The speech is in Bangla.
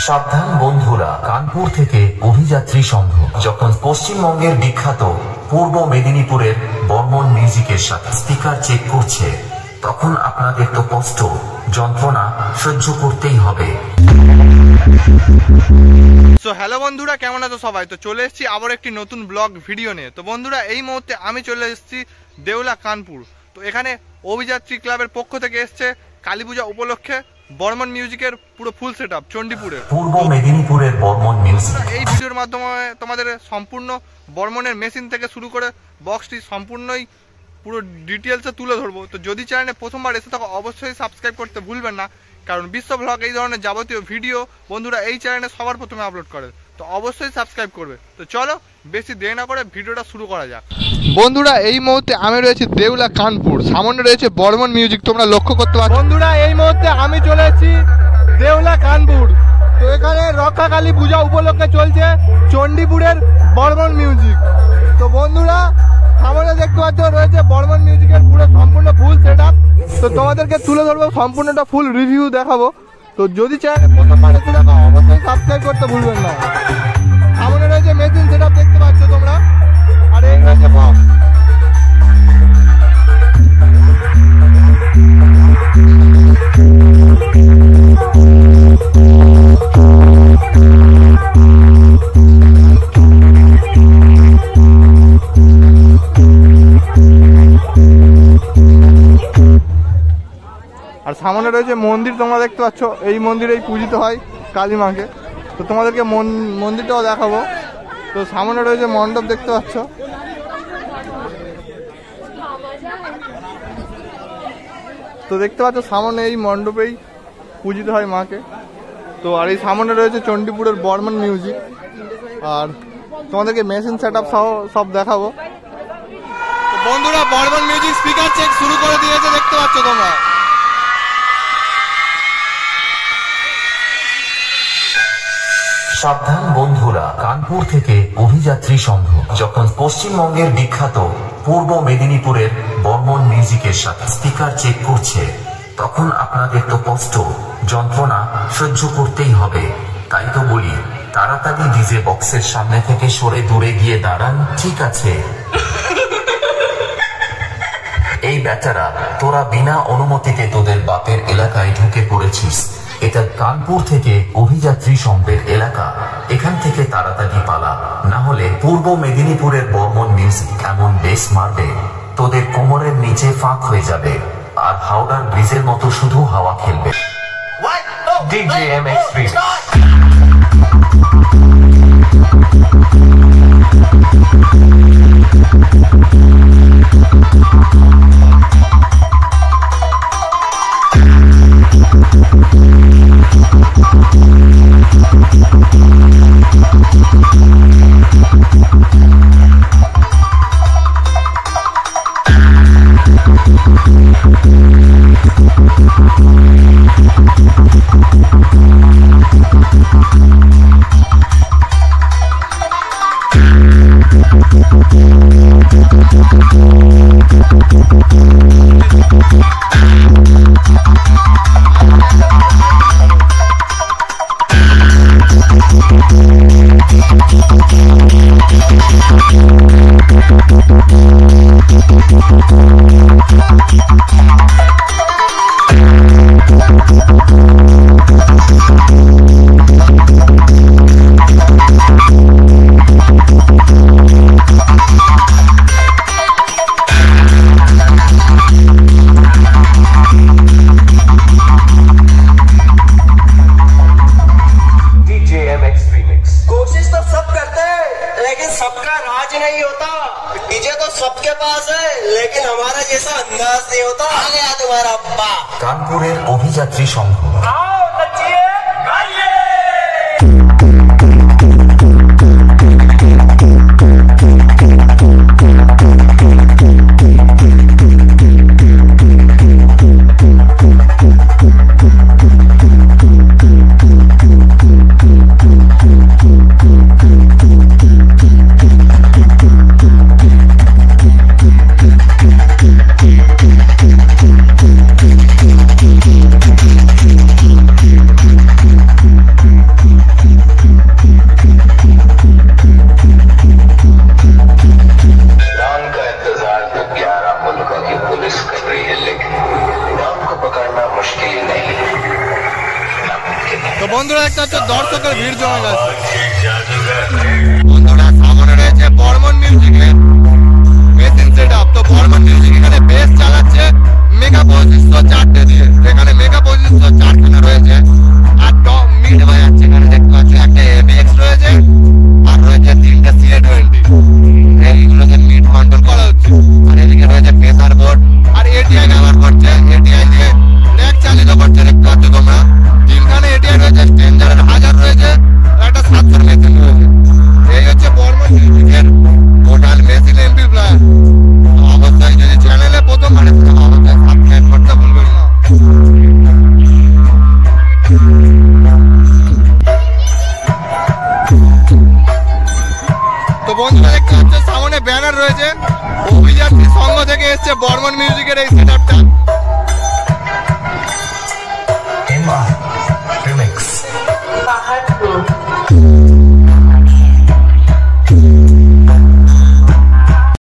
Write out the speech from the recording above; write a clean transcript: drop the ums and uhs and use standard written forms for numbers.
সাবধান বন্ধুরা, কানপুর থেকে অভিযাত্রী সংঘ যখন পশ্চিমবঙ্গের বিখ্যাত পূর্ব মেদিনীপুরের বর্মন মিউজিকের সাথে স্পিকার চেক করছে, তখন আপনাদের তো কষ্ট যন্ত্রণা সহ্য করতেই হবে। তো হ্যালো বন্ধুরা, কেমন আছো সবাই? তো চলে এসেছি আবার একটি নতুন ব্লগ ভিডিও নিয়ে। তো বন্ধুরা, এই মুহূর্তে আমি চলে এসেছি দেউলা কানপুর। তো এখানে অভিযাত্রী ক্লাবের পক্ষ থেকে এসছে কালী পূজা উপলক্ষে বর্মন মিউজিকের পুরো ফুল সেট আপ চণ্ডীপুরের পূর্ব মেদিনীপুরের বর্মন মিউজিক। এই ভিডিওর মাধ্যমে তোমাদের সম্পূর্ণ বর্মনের মেশিন থেকে শুরু করে বক্সটি সম্পূর্ণই পুরো ডিটেলসে তুলে ধরবো। তো যদি চ্যানেলে প্রথমবার এসে থাকো অবশ্যই সাবস্ক্রাইব করতে ভুলবেন না, কারণ বিশ্ব ব্লগ এই ধরনের যাবতীয় ভিডিও বন্ধুরা এই চ্যানেলে সবার প্রথমে আপলোড করে। তো অবশ্যই সাবস্ক্রাইব করবে। তো চলো বেশি দেরি না করে ভিডিওটা শুরু করা যাক। বন্ধুরা, এই মুহূর্তে আমি রয়েছি দেউলা কানপুর, সামনে রয়েছে বর্মন মিউজিক, তোমরা লক্ষ্য করতে পারছো। বন্ধুরা, এই মুহূর্তে আমি চলে এসেছি দেউলা কানপুর। তো এখানে রক্ষাকালী পূজা উপলক্ষে চলছে চণ্ডীপুরের বর্মন মিউজিক। তো বন্ধুরা, সামনে দেখতে পাচ্ছ রয়েছে বর্মন মিউজিকের পুরো সম্পূর্ণ ফুল সেট আপ। তো তোমাদেরকে তুলে ধরবো, সম্পূর্ণটা ফুল রিভিউ দেখাবো। তো যদি চ্যানেলে প্রথমবার এসে থাকো অবশ্যই সাবস্ক্রাইব করতে ভুলবেন না। সামনে রয়েছে মেশিন সেট আপ দেখতে পাচ্ছ তোমরা, আর এই রয়েছে বক্স। আর সামনে রয়েছে মন্দির, তোমরা দেখতে পাচ্ছ এই মন্দিরেই পূজিত হয় কালী মাকে। তো তোমাদেরকে মন্দিরটাও দেখাবো। তো সামনে রয়েছে মণ্ডপ দেখতে পাচ্ছ। তো দেখতে পাচ্ছ সামনে এই মণ্ডপেই পূজিত হয় মাকে। তো আর এই সামনে রয়েছে চণ্ডীপুরের বর্মন মিউজিক, আর তোমাদেরকে মেশিন সেট আপ সব দেখাবো। তো বন্ধুরা, বর্মন মিউজিক স্পিকার চেক শুরু করে দিয়েছে দেখতে পাচ্ছ তোমরা। সাবধান বন্ধুরা, কানপুর থেকে অভিযাত্রী সংঘ যখন পশ্চিমবঙ্গের বিখ্যাত পূর্ব মেদিনীপুরের বর্মন মিউজিকের সাথে স্পিকার চেক করছে, তখন আপনাদের তো কষ্ট যন্ত্রণা সহ্য করতেই হবে। তাই তো বলি, তাড়াতাড়ি ডিজে বক্সের সামনে থেকে সরে দূরে গিয়ে দাঁড়ান, ঠিক আছে? এই বেচারা, তোরা বিনা অনুমতিতে তোদের বাপের এলাকায় ঢুকে পড়েছিস। এটা কানপুর থেকে অভিযাত্রী সংঘের এলাকা, এখান থেকে তাড়াতাড়ি পালা, না হলে পূর্ব মেদিনীপুরের বর্মন মিউজিক এমন বেস মারবে তোদের কোমরের নিচে ফাঁক হয়ে যাবে, আর হাওড়ার ব্রিজের মতো শুধু হাওয়া খেলবে। DJMX डीजे तो सबके पास है, लेकिन हमारा जैसा अंदाज नहीं होता। आ गया तुम्हारा अब्बा। कानपुरेर अभियात्री संघ। आओ नचिए गाइए। বন্ধুরা একটা হচ্ছে দর্শকের ভিড় জমে গেছে। বন্ধুরা সামনে রয়েছে বর্মন মিউজিকের মেশিন সেটআপ। তো বর্মন মিউজিক এখানে বেস চালাচ্ছে মেগা 2504 দিয়ে। এখানে মেগা 2504 রয়েছে আর টপ মিড বাজাচ্ছে। এখানে দেখতে পাচ্ছি একটা এমএক্স রয়েছে আর রয়েছে 3টা CA20। এইগুলোকে মিড কন্ট্রোল করা হচ্ছে। আর এদিকে রয়েছে প্রেসার বোর্ড আর এটিআই ব্যবহার করছে। এটিআই দিয়ে ল্যাগ চালিত করছে দেখতে পাচ্ছ তোমরা। 3খানে এটিআই রয়েছে, স্ট্রেঞ্জারের 1000 রয়েছে আর একটা 700 মেশিন রয়েছে। এই হচ্ছে বর্মন মিউজিকের টোটাল মেশিন এমপ্লিফায়ার। অবশ্যই যদি চ্যানেলে প্রথম মানে অবশ্যই সাবস্ক্রাইব করতে ভুলবেন না। তো বন্ধুরা দেখতে পাচ্ছ সামনে ব্যানার রয়েছে, অভিযাত্রী সংঘ থেকে এসছে বর্মন মিউজিকের এই সেটআপটা।